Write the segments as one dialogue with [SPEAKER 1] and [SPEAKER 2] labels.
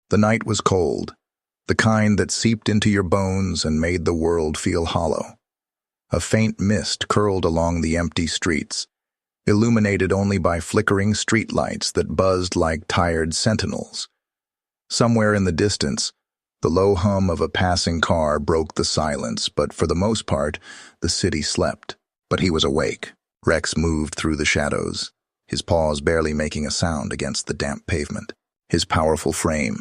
[SPEAKER 1] The night was cold, the kind that seeped into your bones and made the world feel hollow. A faint mist curled along the empty streets, illuminated only by flickering streetlights that buzzed like tired sentinels. Somewhere in the distance, the low hum of a passing car broke the silence, but for the most part, the city slept. But he was awake. Rex moved through the shadows, his paws barely making a sound against the damp pavement. His powerful frame,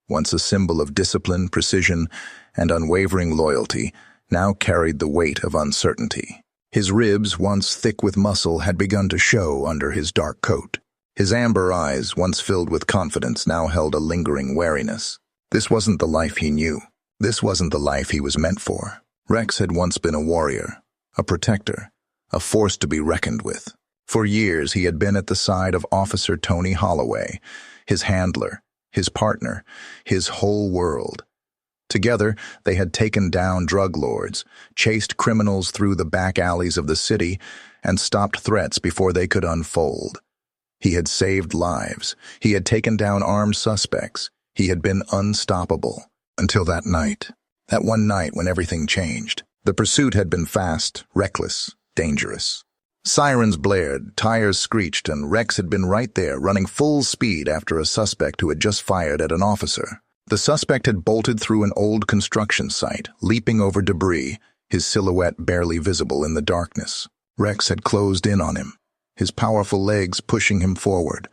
[SPEAKER 1] once a symbol of discipline, precision, and unwavering loyalty, now carried the weight of uncertainty. His ribs, once thick with muscle, had begun to show under his dark coat. His amber eyes, once filled with confidence, now held a lingering wariness. This wasn't the life he knew. This wasn't the life he was meant for. Rex had once been a warrior, a protector, a force to be reckoned with. For years he had been at the side of Officer Tony Holloway, his handler, his partner, his whole world. Together, they had taken down drug lords, chased criminals through the back alleys of the city, and stopped threats before they could unfold. He had saved lives. He had taken down armed suspects. He had been unstoppable. Until that night. That one night when everything changed. The pursuit had been fast, reckless, dangerous. Sirens blared, tires screeched, and Rex had been right there, running full speed after a suspect who had just fired at an officer. The suspect had bolted through an old construction site, leaping over debris, his silhouette barely visible in the darkness. Rex had closed in on him, his powerful legs pushing him forward,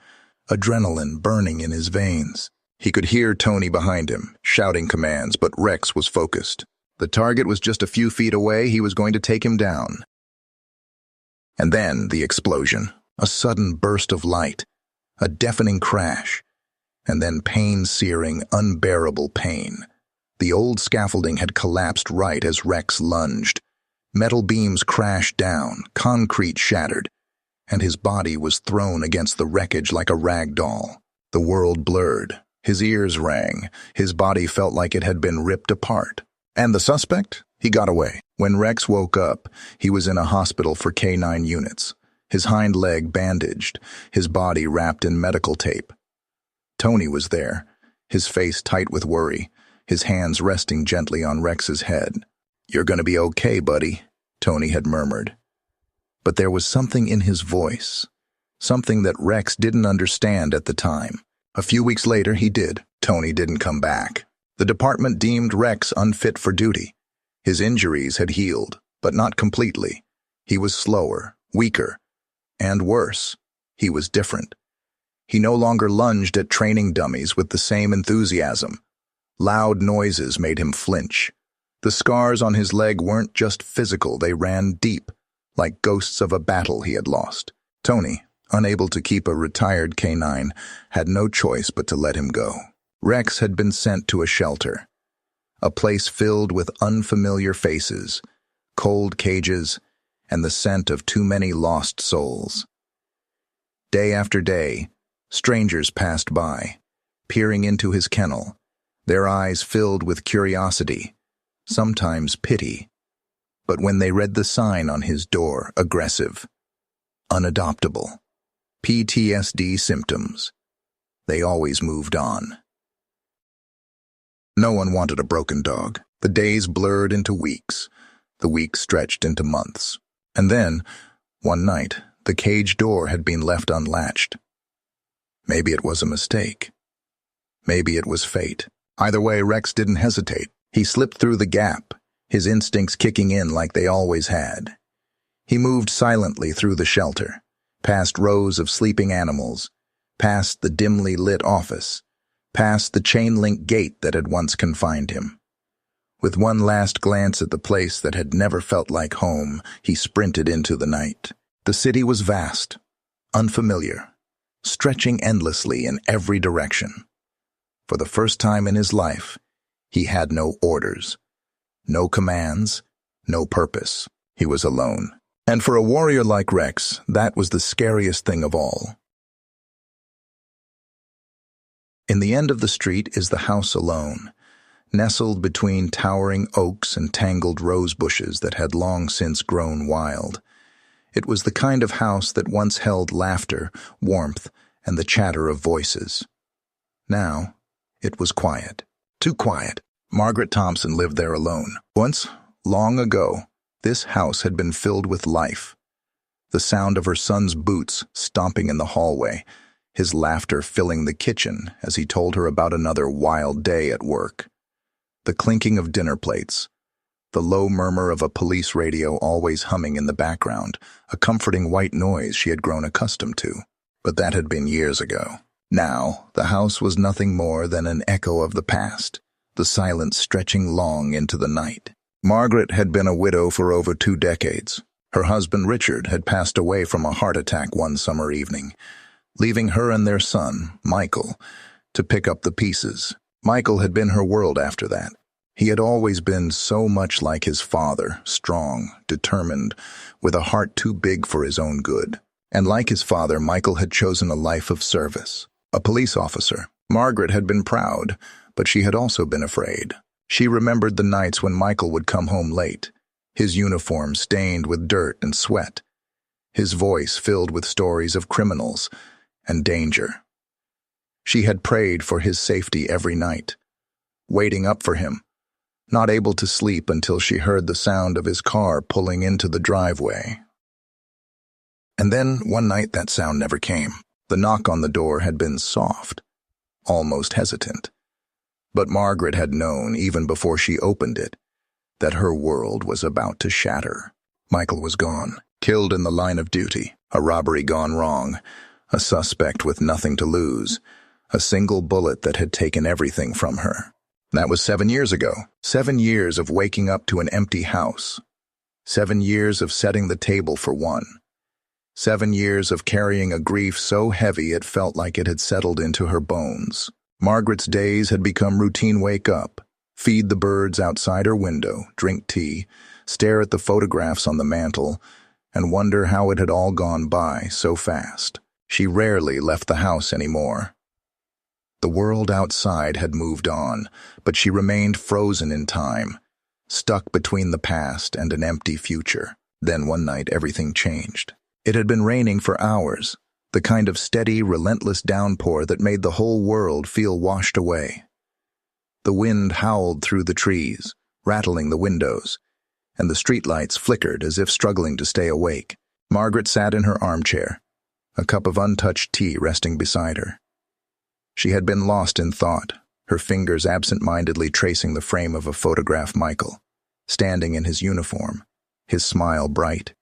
[SPEAKER 1] adrenaline burning in his veins. He could hear Tony behind him, shouting commands, but Rex was focused. The target was just a few feet away. He was going to take him down. And then the explosion, a sudden burst of light, a deafening crash, and then pain-searing, unbearable pain. The old scaffolding had collapsed right as Rex lunged. Metal beams crashed down, concrete shattered, and his body was thrown against the wreckage like a rag doll. The world blurred. His ears rang. His body felt like it had been ripped apart. And the suspect? He got away. When Rex woke up, he was in a hospital for K-9 units, his hind leg bandaged, his body wrapped in medical tape. Tony was there, his face tight with worry, his hands resting gently on Rex's head. "You're gonna be okay, buddy," Tony had murmured. But there was something in his voice, something that Rex didn't understand at the time. A few weeks later, he did. Tony didn't come back. The department deemed Rex unfit for duty. His injuries had healed, but not completely. He was slower, weaker, and worse. He was different. He no longer lunged at training dummies with the same enthusiasm. Loud noises made him flinch. The scars on his leg weren't just physical, they ran deep, like ghosts of a battle he had lost. Tony, unable to keep a retired K-9, had no choice but to let him go. Rex had been sent to a shelter, a place filled with unfamiliar faces, cold cages, and the scent of too many lost souls. Day after day, strangers passed by, peering into his kennel, their eyes filled with curiosity, sometimes pity. But when they read the sign on his door, aggressive, unadoptable, PTSD symptoms, they always moved on. No one wanted a broken dog. The days blurred into weeks. The weeks stretched into months. And then, one night, the cage door had been left unlatched. Maybe it was a mistake. Maybe it was fate. Either way, Rex didn't hesitate. He slipped through the gap, his instincts kicking in like they always had. He moved silently through the shelter, past rows of sleeping animals, past the dimly lit office, past the chain-link gate that had once confined him. With one last glance at the place that had never felt like home, he sprinted into the night. The city was vast, unfamiliar, stretching endlessly in every direction. For the first time in his life, he had no orders, no commands, no purpose. He was alone. And for a warrior like Rex, that was the scariest thing of all. In the end of the street is the house alone, nestled between towering oaks and tangled rose bushes that had long since grown wild. It was the kind of house that once held laughter, warmth, and the chatter of voices. Now, It was quiet. Too quiet. Margaret Thompson lived there alone. Once, long ago, this house had been filled with life. The sound of her son's boots stomping in the hallway, his laughter filling the kitchen as he told her about another wild day at work. The clinking of dinner plates, the low murmur of a police radio always humming in the background, a comforting white noise she had grown accustomed to. But that had been years ago. Now, the house was nothing more than an echo of the past, the silence stretching long into the night. Margaret had been a widow for over 2 decades. Her husband Richard had passed away from a heart attack one summer evening, leaving her and their son, Michael, to pick up the pieces. Michael had been her world after that. He had always been so much like his father, strong, determined, with a heart too big for his own good. And like his father, Michael had chosen a life of service. A police officer. Margaret had been proud, but she had also been afraid. She remembered the nights when Michael would come home late, his uniform stained with dirt and sweat, his voice filled with stories of criminals and danger. She had prayed for his safety every night, waiting up for him, not able to sleep until she heard the sound of his car pulling into the driveway. And then, one night, that sound never came. The knock on the door had been soft, almost hesitant. But Margaret had known, even before she opened it, that her world was about to shatter. Michael was gone, killed in the line of duty, a robbery gone wrong, a suspect with nothing to lose, a single bullet that had taken everything from her. That was 7 years ago. 7 years of waking up to an empty house. 7 years of setting the table for one. 7 years of carrying a grief so heavy it felt like it had settled into her bones. Margaret's days had become routine: wake up, feed the birds outside her window, drink tea, stare at the photographs on the mantel, and wonder how it had all gone by so fast. She rarely left the house anymore. The world outside had moved on, but she remained frozen in time, stuck between the past and an empty future. Then one night everything changed. It had been raining for hours, the kind of steady, relentless downpour that made the whole world feel washed away. The wind howled through the trees, rattling the windows, and the streetlights flickered as if struggling to stay awake. Margaret sat in her armchair, a cup of untouched tea resting beside her. She had been lost in thought, her fingers absent-mindedly tracing the frame of a photograph Michael, standing in his uniform, his smile bright,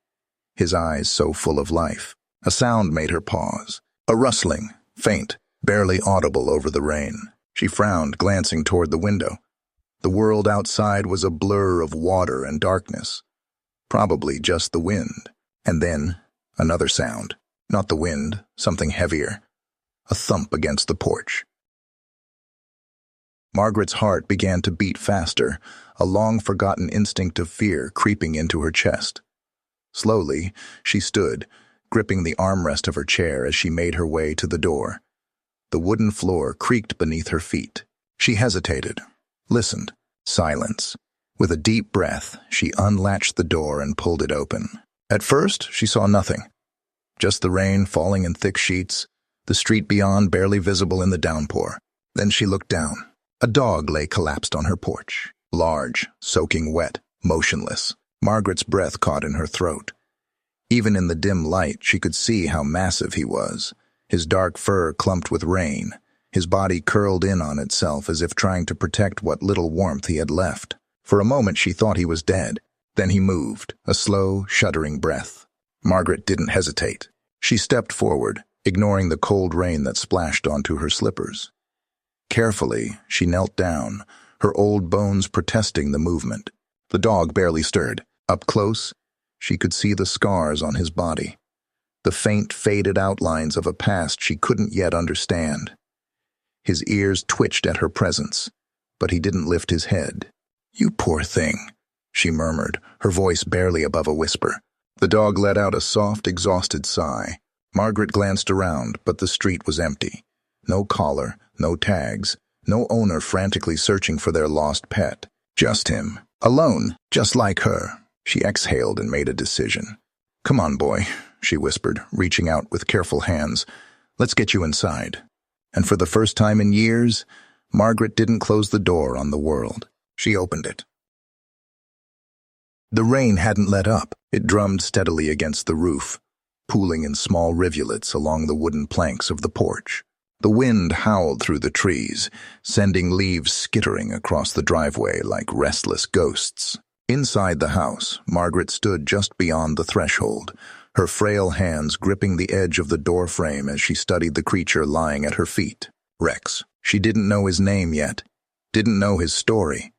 [SPEAKER 1] his eyes so full of life. A sound made her pause, a rustling, faint, barely audible over the rain. She frowned, glancing toward the window. The world outside was a blur of water and darkness, probably just the wind. And then, another sound. Not the wind, something heavier. A thump against the porch. Margaret's heart began to beat faster, a long-forgotten instinct of fear creeping into her chest. Slowly, she stood, gripping the armrest of her chair as she made her way to the door. The wooden floor creaked beneath her feet. She hesitated, listened. Silence. With a deep breath, she unlatched the door and pulled it open. At first, she saw nothing. Just the rain falling in thick sheets, the street beyond barely visible in the downpour. Then she looked down. A dog lay collapsed on her porch, large, soaking wet, motionless. Margaret's breath caught in her throat. Even in the dim light, she could see how massive he was, his dark fur clumped with rain, his body curled in on itself as if trying to protect what little warmth he had left. For a moment she thought he was dead. Then he moved, a slow, shuddering breath. Margaret didn't hesitate. She stepped forward, ignoring the cold rain that splashed onto her slippers. Carefully, she knelt down, her old bones protesting the movement. The dog barely stirred. Up close, she could see the scars on his body, the faint, faded outlines of a past she couldn't yet understand. His ears twitched at her presence, but he didn't lift his head. "You poor thing," she murmured, her voice barely above a whisper. The dog let out a soft, exhausted sigh. Margaret glanced around, but the street was empty. No collar, no tags, no owner frantically searching for their lost pet. Just him, alone, just like her. She exhaled and made a decision. "Come on, boy," she whispered, reaching out with careful hands. "Let's get you inside." And for the first time in years, Margaret didn't close the door on the world. She opened it. The rain hadn't let up. It drummed steadily against the roof, pooling in small rivulets along the wooden planks of the porch. The wind howled through the trees, sending leaves skittering across the driveway like restless ghosts. Inside the house, Margaret stood just beyond the threshold, her frail hands gripping the edge of the door frame as she studied the creature lying at her feet. Rex. She didn't know his name yet, didn't know his story.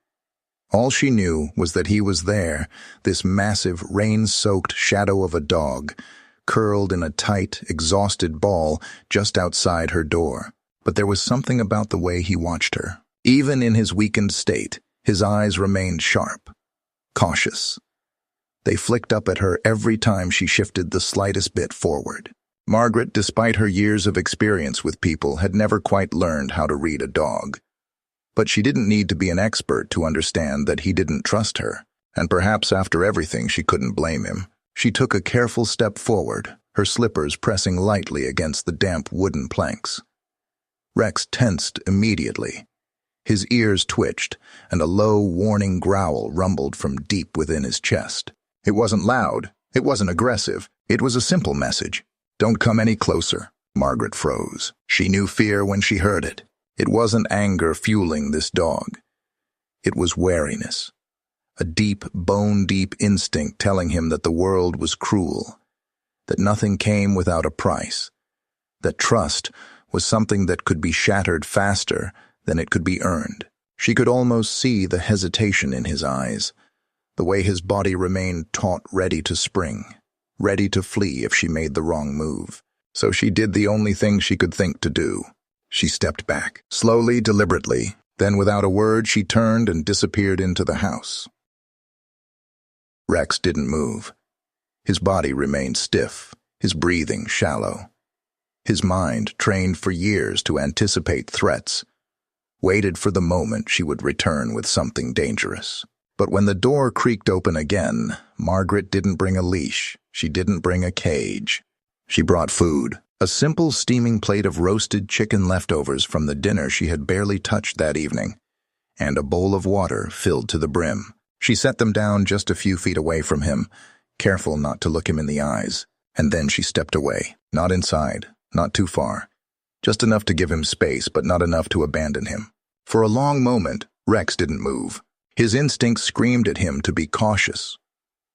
[SPEAKER 1] All she knew was that he was there, this massive, rain-soaked shadow of a dog, curled in a tight, exhausted ball just outside her door. But there was something about the way he watched her. Even in his weakened state, his eyes remained sharp, cautious. They flicked up at her every time she shifted the slightest bit forward. Margaret, despite her years of experience with people, had never quite learned how to read a dog. But she didn't need to be an expert to understand that he didn't trust her, and perhaps after everything she couldn't blame him. She took a careful step forward, her slippers pressing lightly against the damp wooden planks. Rex tensed immediately. His ears twitched, and a low, warning growl rumbled from deep within his chest. It wasn't loud, it wasn't aggressive, it was a simple message. "Don't come any closer." Margaret froze. She knew fear when she heard it. It wasn't anger fueling this dog. It was wariness. A deep, bone-deep instinct telling him that the world was cruel, that nothing came without a price, that trust was something that could be shattered faster than it could be earned. She could almost see the hesitation in his eyes, the way his body remained taut, ready to spring, ready to flee if she made the wrong move. So she did the only thing she could think to do. She stepped back, slowly, deliberately. Then without a word, she turned and disappeared into the house. Rex didn't move. His body remained stiff, his breathing shallow. His mind, trained for years to anticipate threats, waited for the moment she would return with something dangerous. But when the door creaked open again, Margaret didn't bring a leash. She didn't bring a cage. She brought food. A simple steaming plate of roasted chicken leftovers from the dinner she had barely touched that evening, and a bowl of water filled to the brim. She set them down just a few feet away from him, careful not to look him in the eyes, and then she stepped away. Not inside, not too far. Just enough to give him space, but not enough to abandon him. For a long moment, Rex didn't move. His instincts screamed at him to be cautious.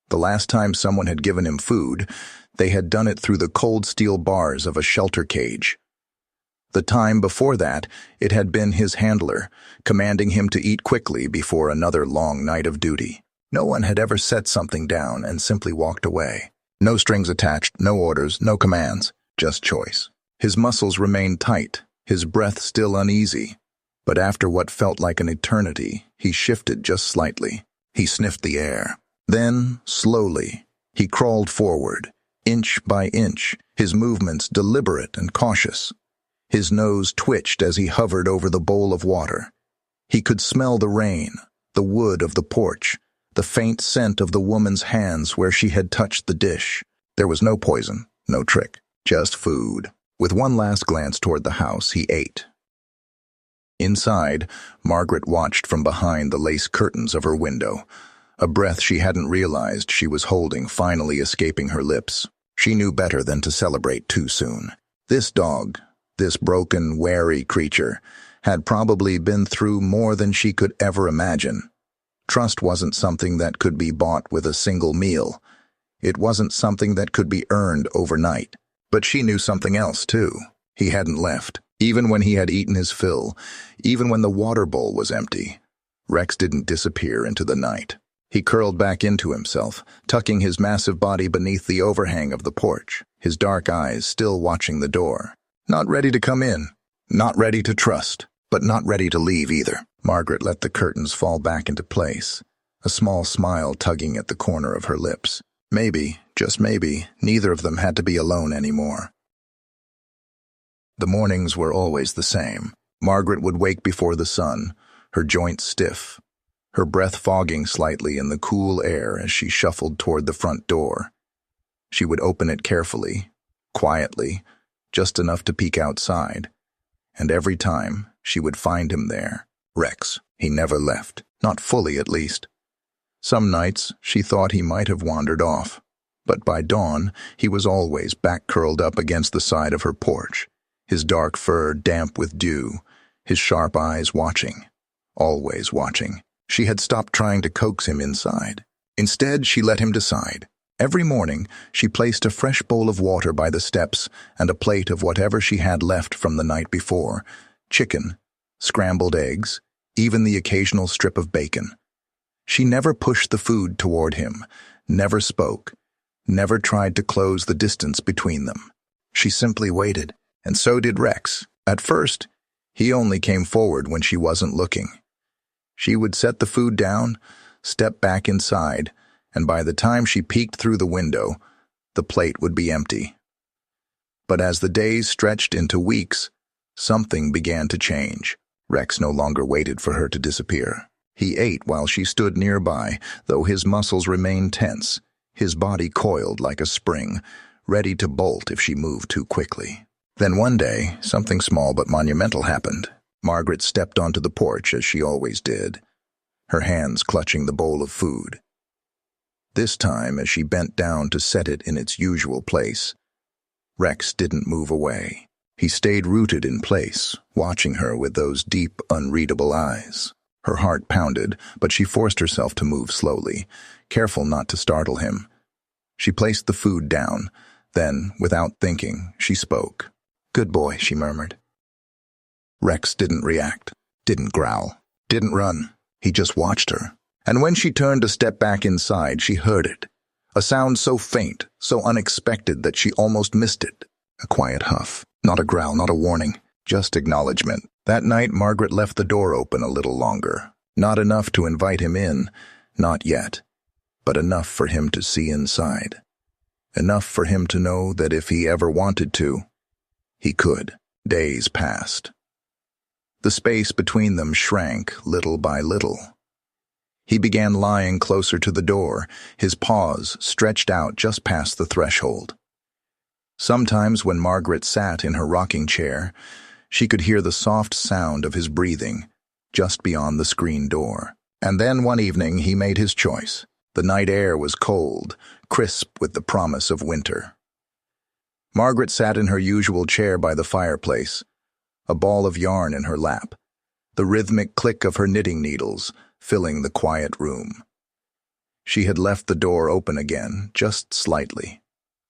[SPEAKER 1] The last time someone had given him food, they had done it through the cold steel bars of a shelter cage. The time before that, it had been his handler, commanding him to eat quickly before another long night of duty. No one had ever set something down and simply walked away. No strings attached, no orders, no commands, just choice. His muscles remained tight, his breath still uneasy. But after what felt like an eternity, he shifted just slightly. He sniffed the air. Then, slowly, he crawled forward, inch by inch, his movements deliberate and cautious. His nose twitched as he hovered over the bowl of water. He could smell the rain, the wood of the porch, the faint scent of the woman's hands where she had touched the dish. There was no poison, no trick, just food. With one last glance toward the house, he ate. Inside, Margaret watched from behind the lace curtains of her window, a breath she hadn't realized she was holding finally escaping her lips. She knew better than to celebrate too soon. This dog, this broken, wary creature, had probably been through more than she could ever imagine. Trust wasn't something that could be bought with a single meal. It wasn't something that could be earned overnight. But she knew something else, too. He hadn't left. Even when he had eaten his fill, even when the water bowl was empty, Rex didn't disappear into the night. He curled back into himself, tucking his massive body beneath the overhang of the porch, his dark eyes still watching the door. Not ready to come in, not ready to trust, but not ready to leave either. Margaret let the curtains fall back into place, a small smile tugging at the corner of her lips. Maybe, just maybe, neither of them had to be alone anymore. The mornings were always the same. Margaret would wake before the sun, her joints stiff, her breath fogging slightly in the cool air as she shuffled toward the front door. She would open it carefully, quietly, just enough to peek outside, and every time, she would find him there. Rex. He never left. Not fully, at least. Some nights, she thought he might have wandered off. But by dawn, he was always back curled up against the side of her porch, his dark fur damp with dew, his sharp eyes watching. Always watching. She had stopped trying to coax him inside. Instead, she let him decide. Every morning, she placed a fresh bowl of water by the steps and a plate of whatever she had left from the night before: chicken, scrambled eggs, even the occasional strip of bacon. She never pushed the food toward him, never spoke, never tried to close the distance between them. She simply waited, and so did Rex. At first, he only came forward when she wasn't looking. She would set the food down, step back inside, and by the time she peeked through the window, the plate would be empty. But as the days stretched into weeks, something began to change. Rex no longer waited for her to disappear. He ate while she stood nearby, though his muscles remained tense, his body coiled like a spring, ready to bolt if she moved too quickly. Then one day, something small but monumental happened. Margaret stepped onto the porch as she always did, her hands clutching the bowl of food. This time, as she bent down to set it in its usual place, Rex didn't move away. He stayed rooted in place, watching her with those deep, unreadable eyes. Her heart pounded, but she forced herself to move slowly, careful not to startle him. She placed the food down. Then, without thinking, she spoke. "Good boy," she murmured. Rex didn't react, didn't growl, didn't run. He just watched her. And when she turned to step back inside, she heard it. A sound so faint, so unexpected that she almost missed it. A quiet huff. Not a growl, not a warning, just acknowledgement. That night, Margaret left the door open a little longer. Not enough to invite him in, not yet, but enough for him to see inside. Enough for him to know that if he ever wanted to, he could. Days passed. The space between them shrank little by little. He began lying closer to the door, his paws stretched out just past the threshold. Sometimes when Margaret sat in her rocking chair, she could hear the soft sound of his breathing just beyond the screen door. And then one evening he made his choice. The night air was cold, crisp with the promise of winter. Margaret sat in her usual chair by the fireplace, a ball of yarn in her lap, the rhythmic click of her knitting needles filling the quiet room. She had left the door open again, just slightly,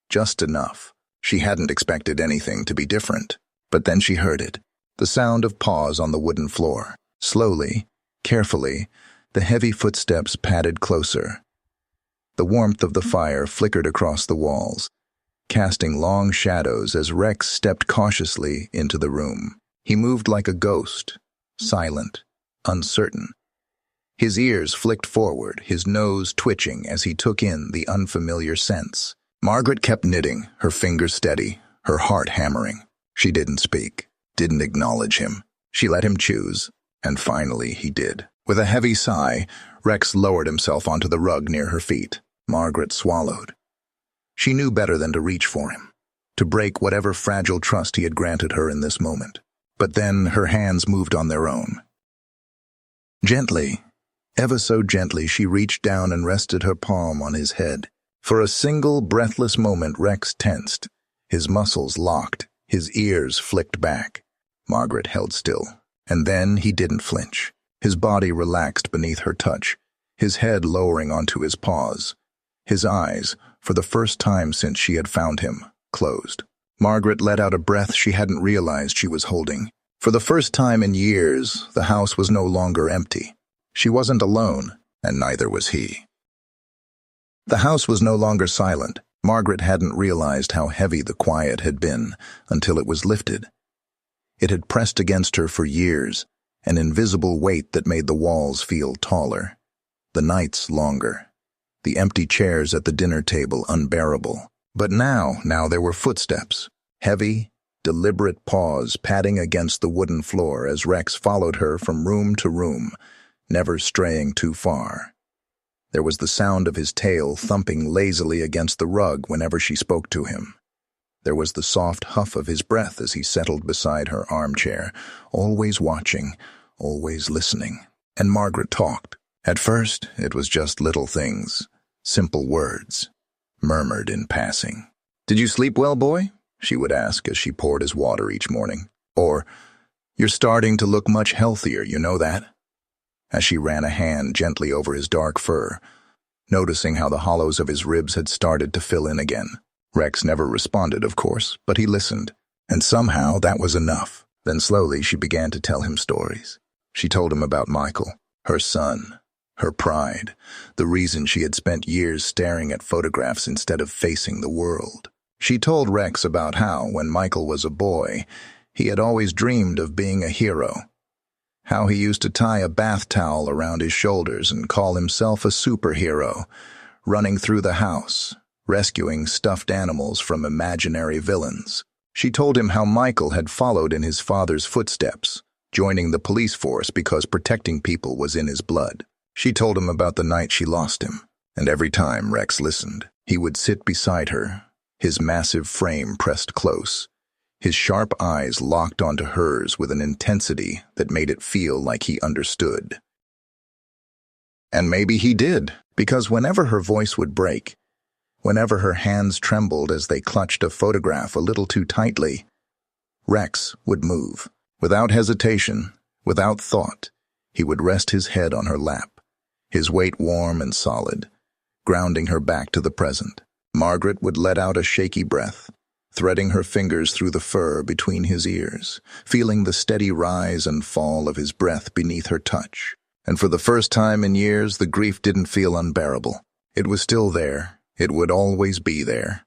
[SPEAKER 1] just enough. She hadn't expected anything to be different, but then she heard it, the sound of paws on the wooden floor. Slowly, carefully, the heavy footsteps padded closer. The warmth of the fire flickered across the walls, casting long shadows as Rex stepped cautiously into the room. He moved like a ghost, silent, uncertain. His ears flicked forward, his nose twitching as he took in the unfamiliar scents. Margaret kept knitting, her fingers steady, her heart hammering. She didn't speak, didn't acknowledge him. She let him choose, and finally he did. With a heavy sigh, Rex lowered himself onto the rug near her feet. Margaret swallowed. She knew better than to reach for him, to break whatever fragile trust he had granted her in this moment. But then her hands moved on their own. Gently, ever so gently, she reached down and rested her palm on his head. For a single, breathless moment, Rex tensed, his muscles locked, his ears flicked back. Margaret held still, and then he didn't flinch. His body relaxed beneath her touch, his head lowering onto his paws. His eyes, for the first time since she had found him, closed. Margaret let out a breath she hadn't realized she was holding. For the first time in years, the house was no longer empty. She wasn't alone, and neither was he. The house was no longer silent. Margaret hadn't realized how heavy the quiet had been until it was lifted. It had pressed against her for years, an invisible weight that made the walls feel taller, the nights longer, the empty chairs at the dinner table unbearable. But now there were footsteps, heavy, deliberate paws padding against the wooden floor as Rex followed her from room to room, never straying too far. There was the sound of his tail thumping lazily against the rug whenever she spoke to him. There was the soft huff of his breath as he settled beside her armchair, always watching, always listening. And Margaret talked. At first, it was just little things, simple words, murmured in passing. "Did you sleep well, boy?" she would ask as she poured his water each morning. Or, "You're starting to look much healthier, you know that?" As she ran a hand gently over his dark fur, noticing how the hollows of his ribs had started to fill in again. Rex never responded, of course, but he listened, and somehow that was enough. Then slowly she began to tell him stories. She told him about Michael, her son, her pride, the reason she had spent years staring at photographs instead of facing the world. She told Rex about how, when Michael was a boy, he had always dreamed of being a hero. How he used to tie a bath towel around his shoulders and call himself a superhero, running through the house, rescuing stuffed animals from imaginary villains. She told him how Michael had followed in his father's footsteps, joining the police force because protecting people was in his blood. She told him about the night she lost him, and every time Rex listened, he would sit beside her, his massive frame pressed close, his sharp eyes locked onto hers with an intensity that made it feel like he understood. And maybe he did, because whenever her voice would break, whenever her hands trembled as they clutched a photograph a little too tightly, Rex would move. Without hesitation, without thought, he would rest his head on her lap, his weight warm and solid, grounding her back to the present. Margaret would let out a shaky breath, threading her fingers through the fur between his ears, feeling the steady rise and fall of his breath beneath her touch. And for the first time in years, the grief didn't feel unbearable. It was still there. It would always be there.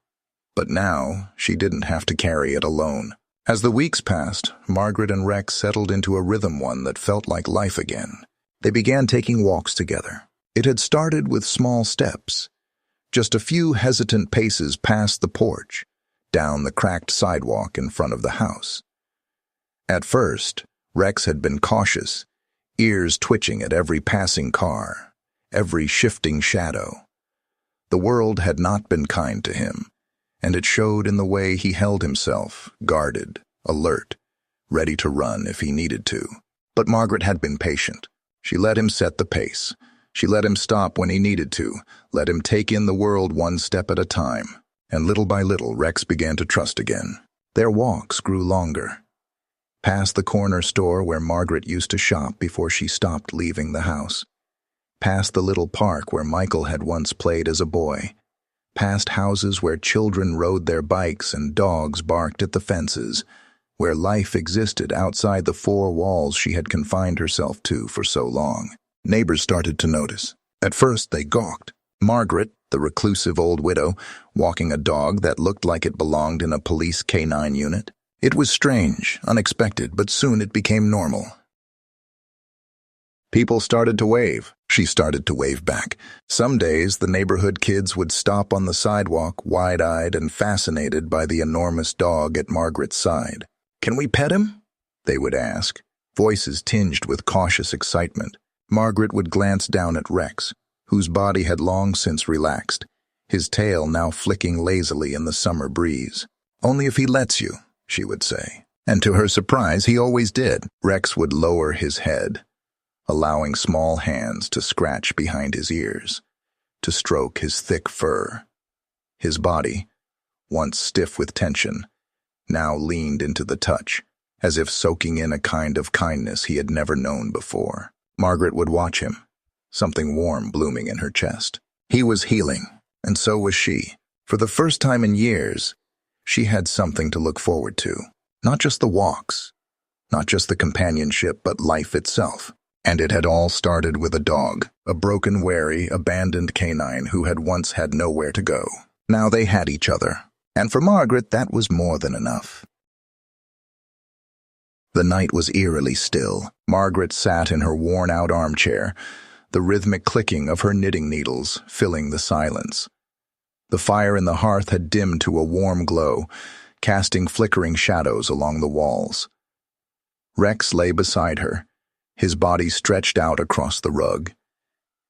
[SPEAKER 1] But now, she didn't have to carry it alone. As the weeks passed, Margaret and Rex settled into a rhythm, one that felt like life again. They began taking walks together. It had started with small steps, just a few hesitant paces past the porch, down the cracked sidewalk in front of the house. At first, Rex had been cautious, ears twitching at every passing car, every shifting shadow. The world had not been kind to him, and it showed in the way he held himself, guarded, alert, ready to run if he needed to. But Margaret had been patient. She let him set the pace. She let him stop when he needed to, let him take in the world one step at a time. And little by little, Rex began to trust again. Their walks grew longer. Past the corner store where Margaret used to shop before she stopped leaving the house. Past the little park where Michael had once played as a boy. Past houses where children rode their bikes and dogs barked at the fences, where life existed outside the four walls she had confined herself to for so long. Neighbors started to notice. At first they gawked. Margaret, the reclusive old widow, walking a dog that looked like it belonged in a police canine unit. It was strange, unexpected, but soon it became normal. People started to wave. She started to wave back. Some days, the neighborhood kids would stop on the sidewalk, wide-eyed and fascinated by the enormous dog at Margaret's side. "Can we pet him?" they would ask, voices tinged with cautious excitement. Margaret would glance down at Rex, whose body had long since relaxed, his tail now flicking lazily in the summer breeze. "Only if he lets you," she would say. And to her surprise, he always did. Rex would lower his head, allowing small hands to scratch behind his ears, to stroke his thick fur. His body, once stiff with tension, now leaned into the touch, as if soaking in a kind of kindness he had never known before. Margaret would watch him, something warm blooming in her chest. He was healing, and so was she. For the first time in years, she had something to look forward to. Not just the walks, not just the companionship, but life itself. And it had all started with a dog, a broken, wary, abandoned canine who had once had nowhere to go. Now they had each other, and for Margaret that was more than enough. The night was eerily still. Margaret sat in her worn-out armchair, the rhythmic clicking of her knitting needles filling the silence. The fire in the hearth had dimmed to a warm glow, casting flickering shadows along the walls. Rex lay beside her, his body stretched out across the rug,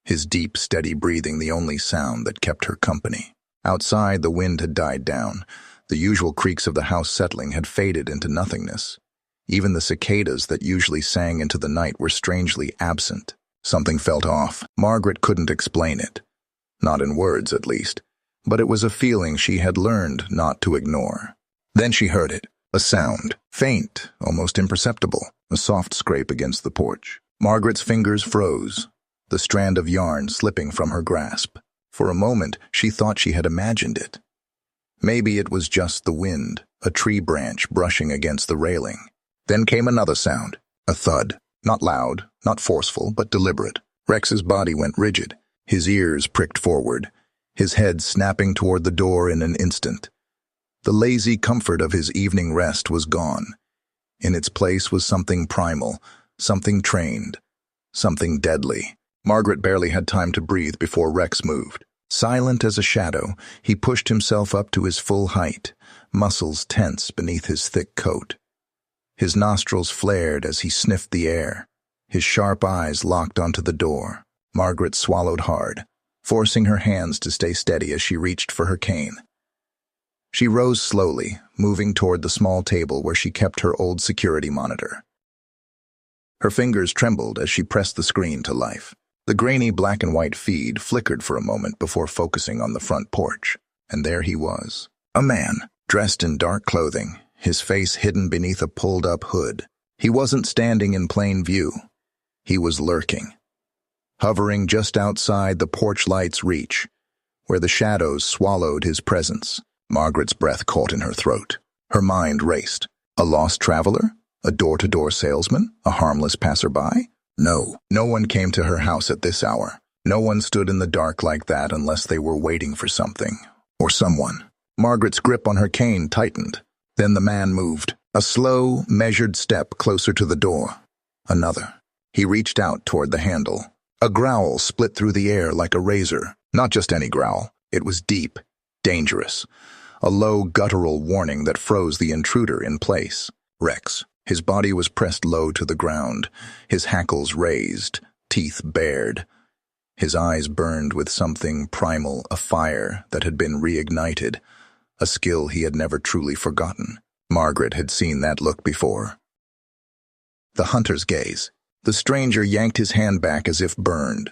[SPEAKER 1] his deep, steady breathing the only sound that kept her company. Outside, the wind had died down, The usual creaks of the house settling had faded into nothingness. Even the cicadas that usually sang into the night were strangely absent. Something felt off. Margaret couldn't explain it. Not in words, at least. But it was a feeling she had learned not to ignore. Then she heard it. A sound. Faint, almost imperceptible. A soft scrape against the porch. Margaret's fingers froze, the strand of yarn slipping from her grasp. For a moment, she thought she had imagined it. Maybe it was just the wind, a tree branch brushing against the railing. Then came another sound, a thud. Not loud, not forceful, but deliberate. Rex's body went rigid, his ears pricked forward, his head snapping toward the door in an instant. The lazy comfort of his evening rest was gone. In its place was something primal, something trained, something deadly. Margaret barely had time to breathe before Rex moved. Silent as a shadow, he pushed himself up to his full height, muscles tense beneath his thick coat. His nostrils flared as he sniffed the air. His sharp eyes locked onto the door. Margaret swallowed hard, forcing her hands to stay steady as she reached for her cane. She rose slowly, moving toward the small table where she kept her old security monitor. Her fingers trembled as she pressed the screen to life. The grainy black and white feed flickered for a moment before focusing on the front porch. And there he was. A man, dressed in dark clothing, his face hidden beneath a pulled-up hood. He wasn't standing in plain view. He was lurking, hovering just outside the porch light's reach, where the shadows swallowed his presence. Margaret's breath caught in her throat. Her mind raced. A lost traveler? A door-to-door salesman? A harmless passerby? No one came to her house at this hour. No one stood in the dark like that unless they were waiting for something. Or someone. Margaret's grip on her cane tightened. Then the man moved. A slow, measured step closer to the door. Another. He reached out toward the handle. A growl split through the air like a razor. Not just any growl. It was deep, dangerous. A low, guttural warning that froze the intruder in place. Rex. His body was pressed low to the ground, his hackles raised, teeth bared. His eyes burned with something primal, a fire that had been reignited, a skill he had never truly forgotten. Margaret had seen that look before. The hunter's gaze. The stranger yanked his hand back as if burned,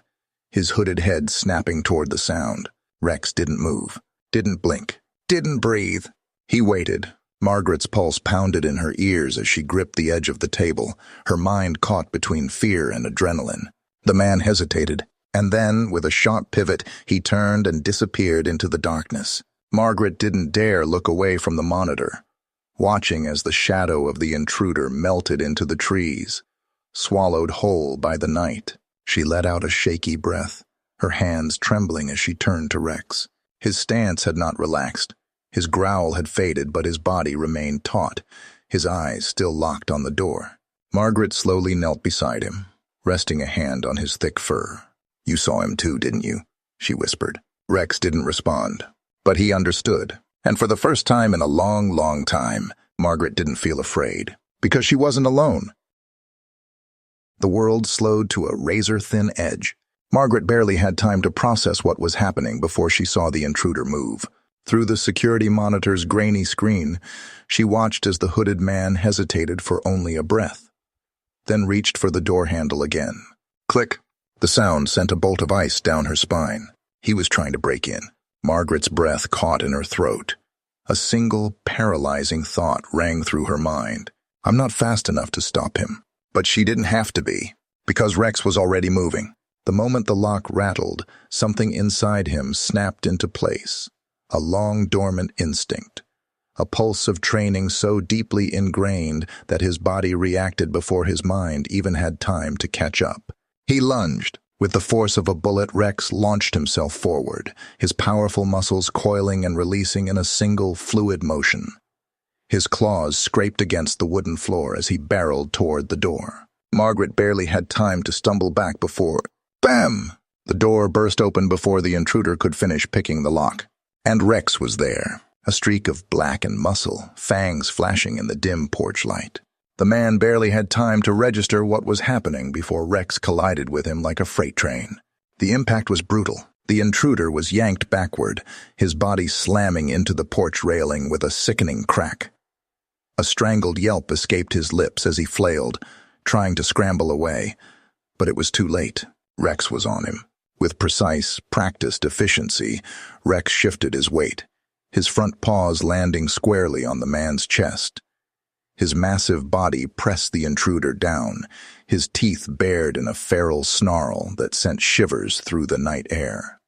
[SPEAKER 1] his hooded head snapping toward the sound. Rex didn't move, didn't blink, didn't breathe. He waited. Margaret's pulse pounded in her ears as she gripped the edge of the table, her mind caught between fear and adrenaline. The man hesitated, and then, with a sharp pivot, he turned and disappeared into the darkness. Margaret didn't dare look away from the monitor, watching as the shadow of the intruder melted into the trees, swallowed whole by the night. She let out a shaky breath, her hands trembling as she turned to Rex. His stance had not relaxed. His growl had faded, but his body remained taut, his eyes still locked on the door. Margaret slowly knelt beside him, resting a hand on his thick fur. "You saw him too, didn't you?" she whispered. Rex didn't respond, but he understood. And for the first time in a long, long time, Margaret didn't feel afraid, because she wasn't alone. The world slowed to a razor-thin edge. Margaret barely had time to process what was happening before she saw the intruder move. Through the security monitor's grainy screen, she watched as the hooded man hesitated for only a breath, then reached for the door handle again. Click! The sound sent a bolt of ice down her spine. He was trying to break in. Margaret's breath caught in her throat. A single, paralyzing thought rang through her mind. I'm not fast enough to stop him. But she didn't have to be, because Rex was already moving. The moment the lock rattled, something inside him snapped into place. A long dormant instinct, a pulse of training so deeply ingrained that his body reacted before his mind even had time to catch up. He lunged. With the force of a bullet, Rex launched himself forward, his powerful muscles coiling and releasing in a single fluid motion. His claws scraped against the wooden floor as he barreled toward the door. Margaret barely had time to stumble back before... Bam! The door burst open before the intruder could finish picking the lock. And Rex was there, a streak of blackened muscle, fangs flashing in the dim porch light. The man barely had time to register what was happening before Rex collided with him like a freight train. The impact was brutal, The intruder was yanked backward, his body slamming into the porch railing with a sickening crack. A strangled yelp escaped his lips as he flailed, trying to scramble away. But it was too late. Rex was on him. With precise, practiced efficiency, Rex shifted his weight, his front paws landing squarely on the man's chest. His massive body pressed the intruder down, his teeth bared in a feral snarl that sent shivers through the night air.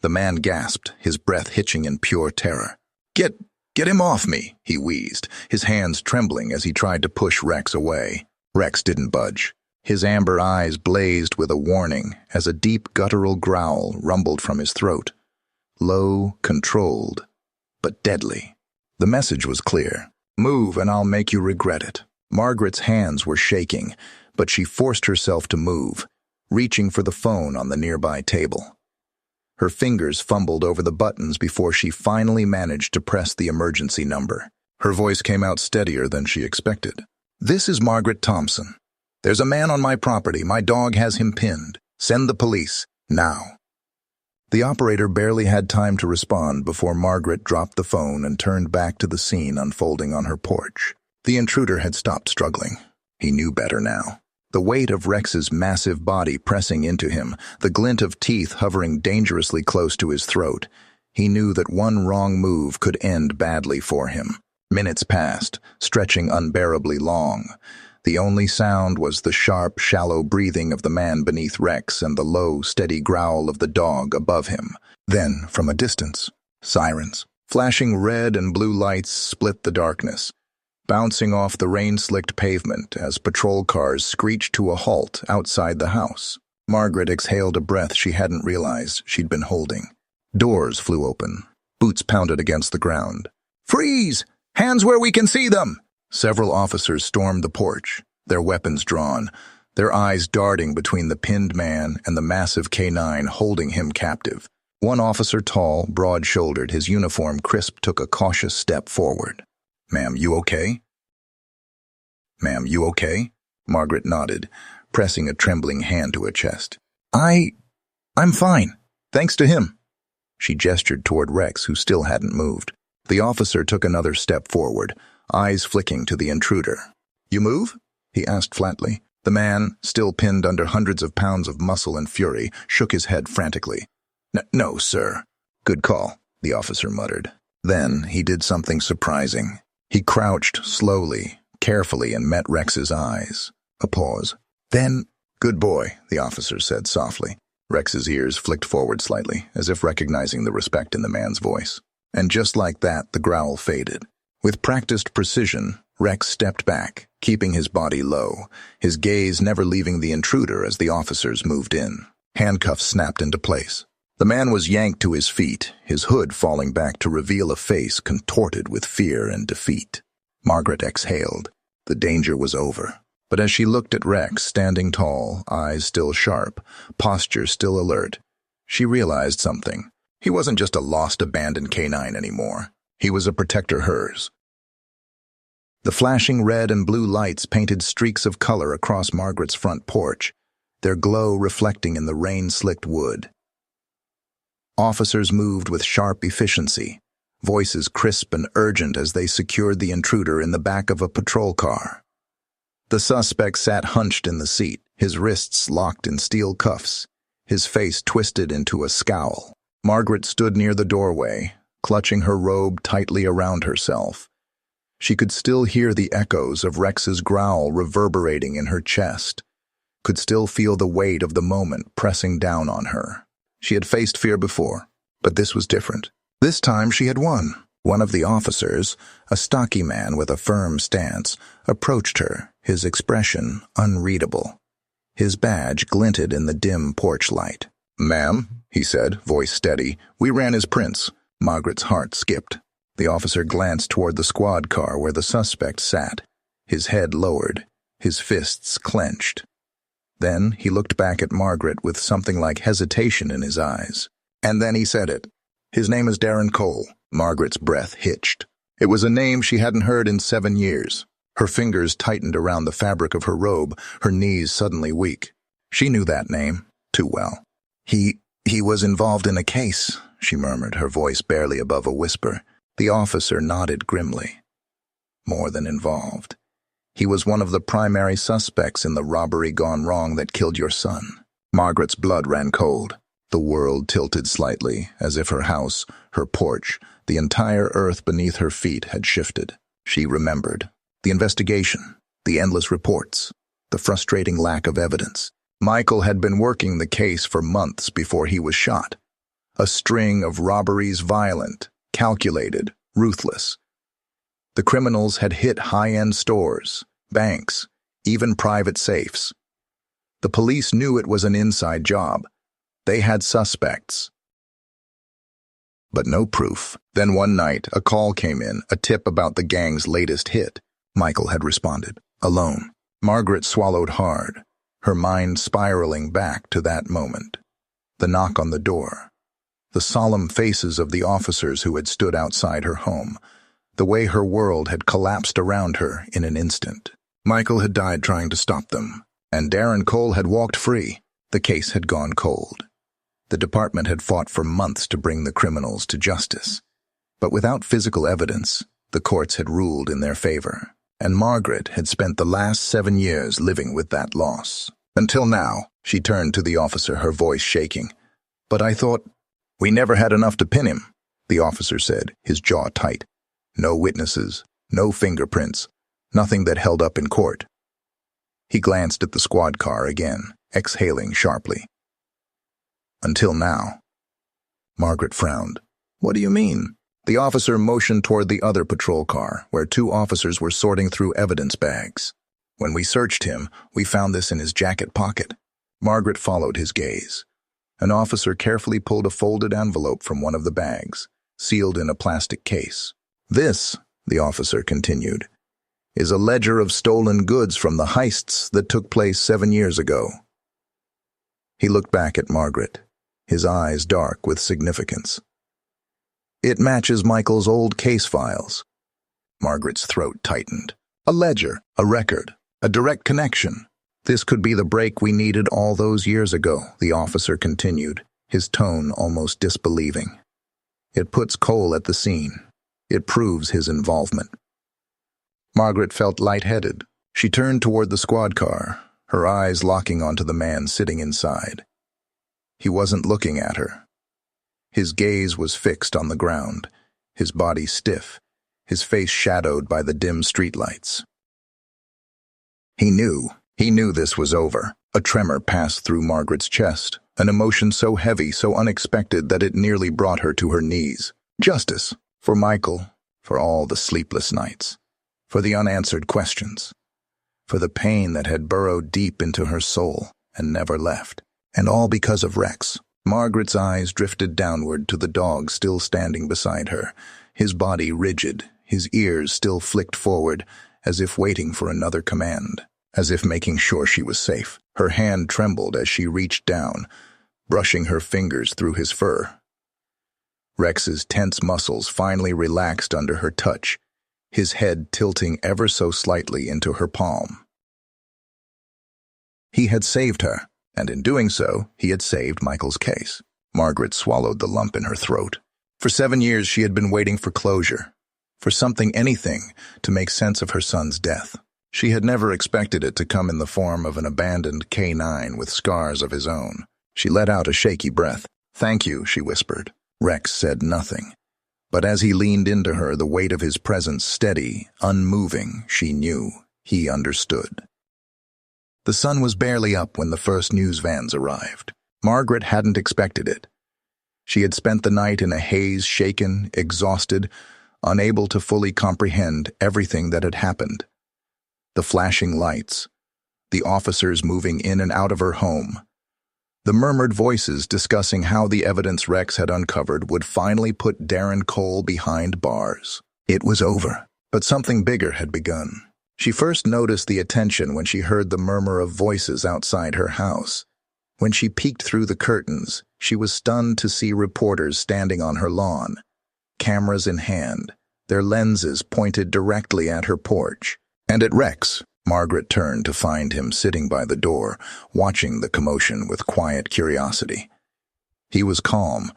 [SPEAKER 1] The man gasped, his breath hitching in pure terror. Get him off me," he wheezed, his hands trembling as he tried to push Rex away. Rex didn't budge. His amber eyes blazed with a warning as a deep guttural growl rumbled from his throat. Low, controlled, but deadly. The message was clear. "Move and I'll make you regret it." Margaret's hands were shaking, but she forced herself to move, reaching for the phone on the nearby table. Her fingers fumbled over the buttons before she finally managed to press the emergency number. Her voice came out steadier than she expected. "This is Margaret Thompson. There's a man on my property. My dog has him pinned. Send the police, now." The operator barely had time to respond before Margaret dropped the phone and turned back to the scene unfolding on her porch. The intruder had stopped struggling. He knew better now. The weight of Rex's massive body pressing into him, the glint of teeth hovering dangerously close to his throat. He knew that one wrong move could end badly for him. Minutes passed, stretching unbearably long. The only sound was the sharp, shallow breathing of the man beneath Rex and the low, steady growl of the dog above him. Then, from a distance, sirens. Flashing red and blue lights split the darkness, bouncing off the rain-slicked pavement as patrol cars screeched to a halt outside the house. Margaret exhaled a breath she hadn't realized she'd been holding. Doors flew open. Boots pounded against the ground. "Freeze! Hands where we can see them!" Several officers stormed the porch, their weapons drawn, their eyes darting between the pinned man and the massive K9 holding him captive. One officer, tall, broad-shouldered, his uniform crisp, took a cautious step forward. "Ma'am, you okay?" "Ma'am, you okay?" Margaret nodded, pressing a trembling hand to her chest. I'm fine, thanks to him." She gestured toward Rex, who still hadn't moved. The officer took another step forward, eyes flicking to the intruder. "You move?" he asked flatly. The man, still pinned under hundreds of pounds of muscle and fury, shook his head frantically. No, sir." "Good call," the officer muttered. Then he did something surprising. He crouched slowly, carefully, and met Rex's eyes. A pause. Then, "Good boy," the officer said softly. Rex's ears flicked forward slightly, as if recognizing the respect in the man's voice. And just like that, the growl faded. With practiced precision, Rex stepped back, keeping his body low, his gaze never leaving the intruder as the officers moved in. Handcuffs snapped into place. The man was yanked to his feet, his hood falling back to reveal a face contorted with fear and defeat. Margaret exhaled. The danger was over. But as she looked at Rex, standing tall, eyes still sharp, posture still alert, she realized something. He wasn't just a lost, abandoned K9 anymore. He was a protector hers. The flashing red and blue lights painted streaks of color across Margaret's front porch, their glow reflecting in the rain-slicked wood. Officers moved with sharp efficiency, voices crisp and urgent as they secured the intruder in the back of a patrol car. The suspect sat hunched in the seat, his wrists locked in steel cuffs, his face twisted into a scowl. Margaret stood near the doorway, clutching her robe tightly around herself. She could still hear the echoes of Rex's growl reverberating in her chest, could still feel the weight of the moment pressing down on her. She had faced fear before, but this was different. This time she had won. One of the officers, a stocky man with a firm stance, approached her, his expression unreadable. His badge glinted in the dim porch light. "Ma'am," he said, voice steady, "we ran his prints." Margaret's heart skipped. The officer glanced toward the squad car where the suspect sat, his head lowered, his fists clenched. Then he looked back at Margaret with something like hesitation in his eyes. And then he said it. "His name is Darren Cole." Margaret's breath hitched. It was a name she hadn't heard in 7 years. Her fingers tightened around the fabric of her robe, her knees suddenly weak. She knew that name too well. "He was involved in a case," she murmured, her voice barely above a whisper. The officer nodded grimly. "More than involved. He was one of the primary suspects in the robbery gone wrong that killed your son." Margaret's blood ran cold. The world tilted slightly, as if her house, her porch, the entire earth beneath her feet had shifted. She remembered. The investigation, the endless reports, the frustrating lack of evidence. Michael had been working the case for months before he was shot. A string of robberies, violent, calculated, ruthless. The criminals had hit high-end stores, banks, even private safes. The police knew it was an inside job. They had suspects, but no proof. Then one night, a call came in, a tip about the gang's latest hit. Michael had responded, alone. Margaret swallowed hard, her mind spiraling back to that moment. The knock on the door, the solemn faces of the officers who had stood outside her home, the way her world had collapsed around her in an instant. Michael had died trying to stop them, and Darren Cole had walked free. The case had gone cold. The department had fought for months to bring the criminals to justice. But without physical evidence, the courts had ruled in their favor, and Margaret had spent the last 7 years living with that loss. Until now, she turned to the officer, her voice shaking. "But I thought, we never had enough to pin him," the officer said, his jaw tight. "No witnesses, no fingerprints, nothing that held up in court." He glanced at the squad car again, exhaling sharply. "Until now." Margaret frowned. "What do you mean?" The officer motioned toward the other patrol car, where 2 officers were sorting through evidence bags. "When we searched him, we found this in his jacket pocket." Margaret followed his gaze. An officer carefully pulled a folded envelope from one of the bags, sealed in a plastic case. "This," the officer continued, "is a ledger of stolen goods from the heists that took place 7 years ago." He looked back at Margaret, his eyes dark with significance. "It matches Michael's old case files." Margaret's throat tightened. "A ledger, a record, a direct connection. This could be the break we needed all those years ago," the officer continued, his tone almost disbelieving. "It puts Cole at the scene. It proves his involvement." Margaret felt lightheaded. She turned toward the squad car, her eyes locking onto the man sitting inside. He wasn't looking at her. His gaze was fixed on the ground, his body stiff, his face shadowed by the dim streetlights. He knew this was over. A tremor passed through Margaret's chest, an emotion so heavy, so unexpected that it nearly brought her to her knees. Justice. For Michael, for all the sleepless nights, for the unanswered questions, for the pain that had burrowed deep into her soul and never left. And all because of Rex. Margaret's eyes drifted downward to the dog still standing beside her, his body rigid, his ears still flicked forward, as if waiting for another command, as if making sure she was safe. Her hand trembled as she reached down, brushing her fingers through his fur. Rex's tense muscles finally relaxed under her touch, his head tilting ever so slightly into her palm. He had saved her, and in doing so, he had saved Michael's case. Margaret swallowed the lump in her throat. For 7 years she had been waiting for closure, for something, anything, to make sense of her son's death. She had never expected it to come in the form of an abandoned K9 with scars of his own. She let out a shaky breath. "Thank you," she whispered. Rex said nothing. But as he leaned into her, the weight of his presence steady, unmoving, she knew he understood. The sun was barely up when the first news vans arrived. Margaret hadn't expected it. She had spent the night in a haze, shaken, exhausted, unable to fully comprehend everything that had happened. The flashing lights, the officers moving in and out of her home, the murmured voices discussing how the evidence Rex had uncovered would finally put Darren Cole behind bars. It was over, but something bigger had begun. She first noticed the attention when she heard the murmur of voices outside her house. When she peeked through the curtains, she was stunned to see reporters standing on her lawn, cameras in hand, their lenses pointed directly at her porch. And at Rex, Margaret turned to find him sitting by the door, watching the commotion with quiet curiosity. He was calm,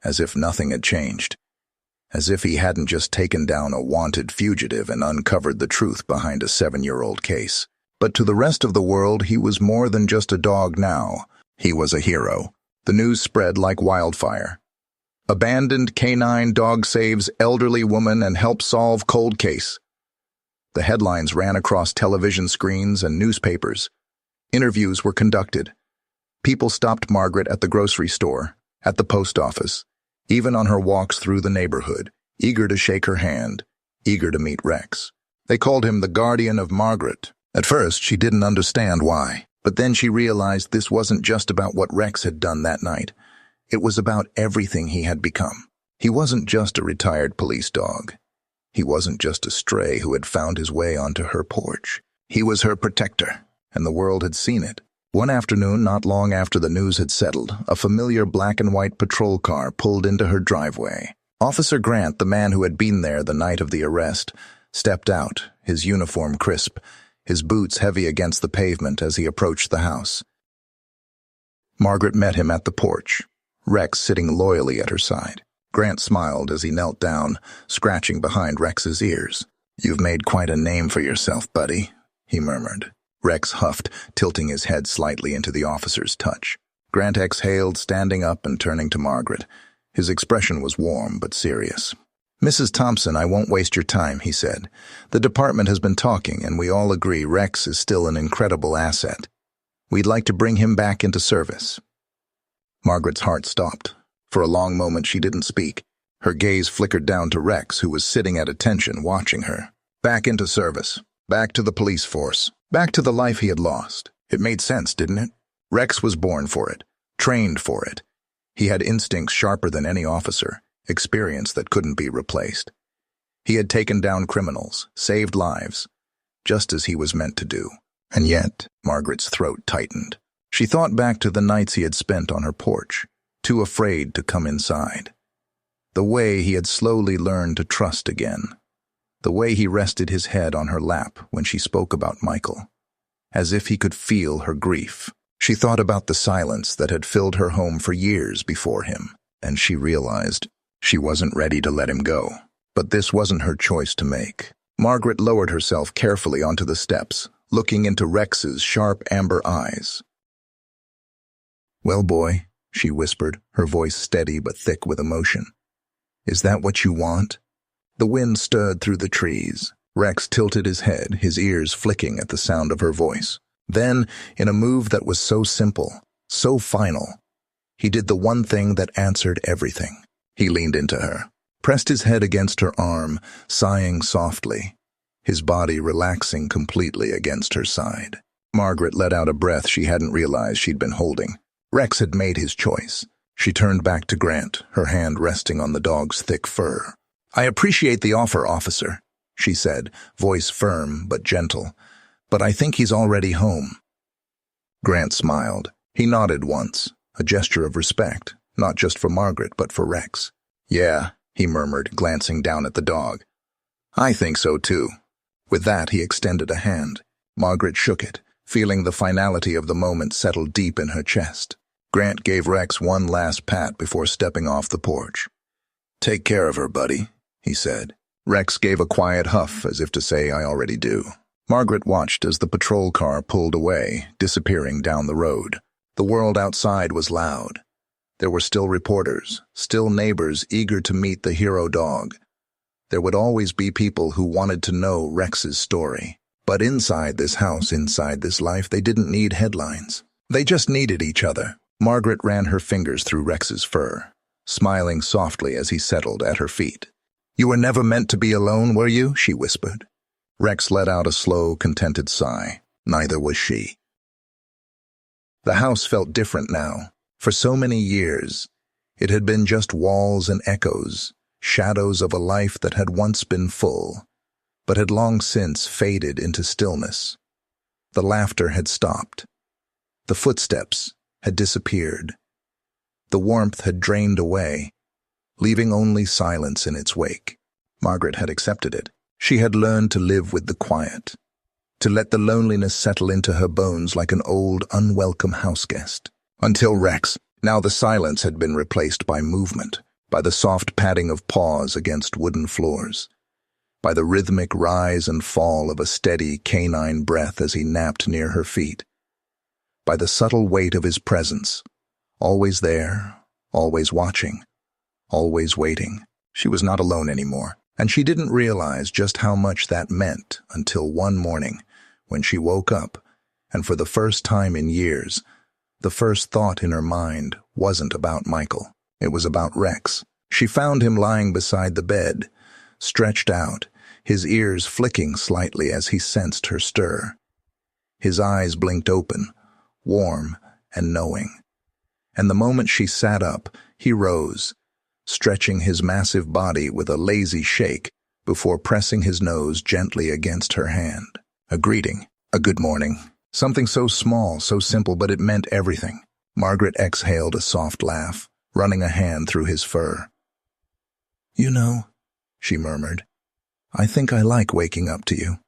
[SPEAKER 1] as if nothing had changed, as if he hadn't just taken down a wanted fugitive and uncovered the truth behind a 7-year-old case. But to the rest of the world, he was more than just a dog now. He was a hero. The news spread like wildfire. Abandoned canine dog saves elderly woman and helps solve cold case. The headlines ran across television screens and newspapers. Interviews were conducted. People stopped Margaret at the grocery store, at the post office, even on her walks through the neighborhood, eager to shake her hand, eager to meet Rex. They called him the guardian of Margaret. At first, she didn't understand why, but then she realized this wasn't just about what Rex had done that night. It was about everything he had become. He wasn't just a retired police dog. He wasn't just a stray who had found his way onto her porch. He was her protector, and the world had seen it. One afternoon, not long after the news had settled, a familiar black and white patrol car pulled into her driveway. Officer Grant, the man who had been there the night of the arrest, stepped out, his uniform crisp, his boots heavy against the pavement as he approached the house. Margaret met him at the porch, Rex sitting loyally at her side. Grant smiled as he knelt down, scratching behind Rex's ears. "You've made quite a name for yourself, buddy," he murmured. Rex huffed, tilting his head slightly into the officer's touch. Grant exhaled, standing up and turning to Margaret. His expression was warm but serious. "Mrs. Thompson, I won't waste your time," he said. "The department has been talking, and we all agree Rex is still an incredible asset. We'd like to bring him back into service." Margaret's heart stopped. For a long moment she didn't speak. Her gaze flickered down to Rex, who was sitting at attention, watching her. Back into service. Back to the police force. Back to the life he had lost. It made sense, didn't it? Rex was born for it. Trained for it. He had instincts sharper than any officer. Experience that couldn't be replaced. He had taken down criminals, saved lives, just as he was meant to do. And yet, Margaret's throat tightened. She thought back to the nights he had spent on her porch, too afraid to come inside. The way he had slowly learned to trust again. The way he rested his head on her lap when she spoke about Michael, as if he could feel her grief. She thought about the silence that had filled her home for years before him, and she realized she wasn't ready to let him go. But this wasn't her choice to make. Margaret lowered herself carefully onto the steps, looking into Rex's sharp amber eyes. "Well, boy," she whispered, her voice steady but thick with emotion. "Is that what you want?" The wind stirred through the trees. Rex tilted his head, his ears flicking at the sound of her voice. Then, in a move that was so simple, so final, he did the one thing that answered everything. He leaned into her, pressed his head against her arm, sighing softly, his body relaxing completely against her side. Margaret let out a breath she hadn't realized she'd been holding. Rex had made his choice. She turned back to Grant, her hand resting on the dog's thick fur. "I appreciate the offer, officer," she said, voice firm but gentle, "but I think he's already home." Grant smiled. He nodded once, a gesture of respect, not just for Margaret but for Rex. "Yeah," he murmured, glancing down at the dog. "I think so too." With that, he extended a hand. Margaret shook it, feeling the finality of the moment settle deep in her chest. Grant gave Rex one last pat before stepping off the porch. "Take care of her, buddy," he said. Rex gave a quiet huff as if to say, "I already do." Margaret watched as the patrol car pulled away, disappearing down the road. The world outside was loud. There were still reporters, still neighbors eager to meet the hero dog. There would always be people who wanted to know Rex's story. But inside this house, inside this life, they didn't need headlines. They just needed each other. Margaret ran her fingers through Rex's fur, smiling softly as he settled at her feet. "You were never meant to be alone, were you?" she whispered. Rex let out a slow, contented sigh. Neither was she. The house felt different now. For so many years, it had been just walls and echoes, shadows of a life that had once been full, but had long since faded into stillness. The laughter had stopped. The footsteps had disappeared. The warmth had drained away, leaving only silence in its wake. Margaret had accepted it. She had learned to live with the quiet, to let the loneliness settle into her bones like an old, unwelcome houseguest. Until Rex, Now the silence had been replaced by movement, by the soft padding of paws against wooden floors, by the rhythmic rise and fall of a steady canine breath as he napped near her feet, by the subtle weight of his presence, always there, always watching, always waiting. She was not alone anymore, and she didn't realize just how much that meant until one morning when she woke up, and for the first time in years, the first thought in her mind wasn't about Michael. It was about Rex. She found him lying beside the bed, stretched out, his ears flicking slightly as he sensed her stir. His eyes blinked open, warm and knowing. And the moment she sat up, he rose, stretching his massive body with a lazy shake before pressing his nose gently against her hand. A greeting, a good morning. Something so small, so simple, but it meant everything. Margaret exhaled a soft laugh, running a hand through his fur. "You know," she murmured, "I think I like waking up to you."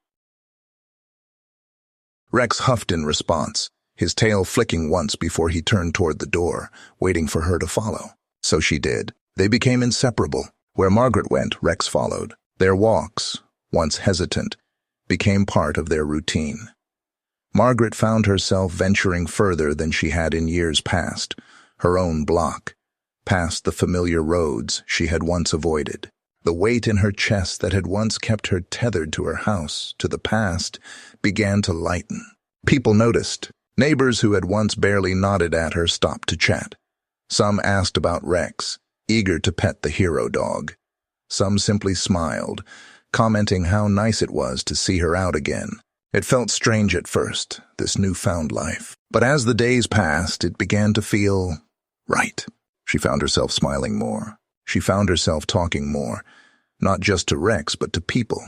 [SPEAKER 1] Rex huffed in response, his tail flicking once before he turned toward the door, waiting for her to follow. So she did. They became inseparable. Where Margaret went, Rex followed. Their walks, once hesitant, became part of their routine. Margaret found herself venturing further than she had in years past, her own block, past the familiar roads she had once avoided. The weight in her chest that had once kept her tethered to her house, to the past, began to lighten. People noticed. Neighbors who had once barely nodded at her stopped to chat. Some asked about Rex, eager to pet the hero dog. Some simply smiled, commenting how nice it was to see her out again. It felt strange at first, this newfound life. But as the days passed, it began to feel right. She found herself smiling more. She found herself talking more, not just to Rex, but to people.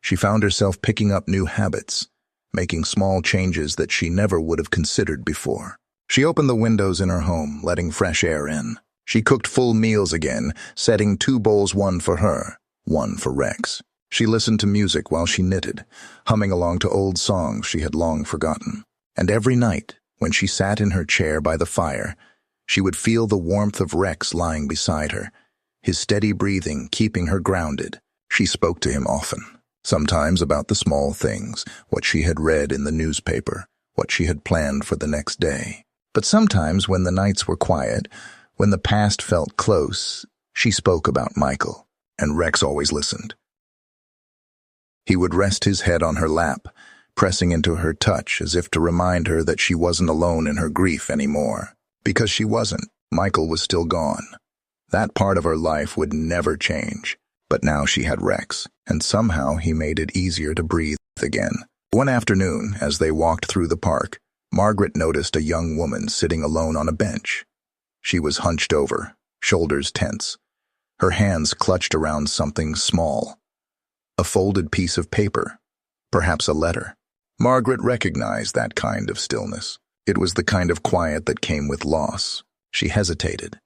[SPEAKER 1] She found herself picking up new habits, making small changes that she never would have considered before. She opened the windows in her home, letting fresh air in. She cooked full meals again, setting 2 bowls, one for her, one for Rex. She listened to music while she knitted, humming along to old songs she had long forgotten. And every night, when she sat in her chair by the fire, she would feel the warmth of Rex lying beside her, his steady breathing keeping her grounded. She spoke to him often, sometimes about the small things, what she had read in the newspaper, what she had planned for the next day. But sometimes when the nights were quiet, when the past felt close, she spoke about Michael, and Rex always listened. He would rest his head on her lap, pressing into her touch as if to remind her that she wasn't alone in her grief anymore. Because she wasn't. Michael was still gone. That part of her life would never change. But now she had Rex, and somehow he made it easier to breathe again. One afternoon, as they walked through the park, Margaret noticed a young woman sitting alone on a bench. She was hunched over, shoulders tense, her hands clutched around something small. A folded piece of paper, perhaps a letter. Margaret recognized that kind of stillness. It was the kind of quiet that came with loss. She hesitated.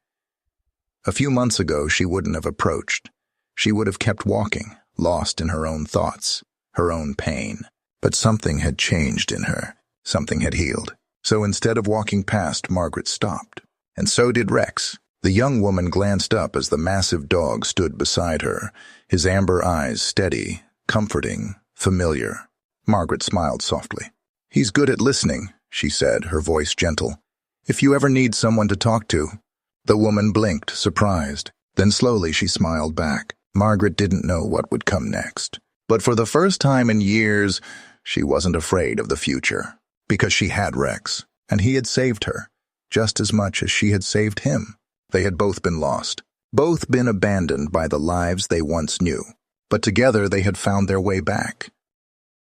[SPEAKER 1] A few months ago, she wouldn't have approached. She would have kept walking, lost in her own thoughts, her own pain. But something had changed in her. Something had healed. So instead of walking past, Margaret stopped. And so did Rex. The young woman glanced up as the massive dog stood beside her, his amber eyes steady, comforting, familiar. Margaret smiled softly. "He's good at listening," she said, her voice gentle. "If you ever need someone to talk to." The woman blinked, surprised. Then slowly she smiled back. Margaret didn't know what would come next. But for the first time in years, she wasn't afraid of the future. Because she had Rex, and he had saved her, just as much as she had saved him. They had both been lost, both been abandoned by the lives they once knew. But together they had found their way back.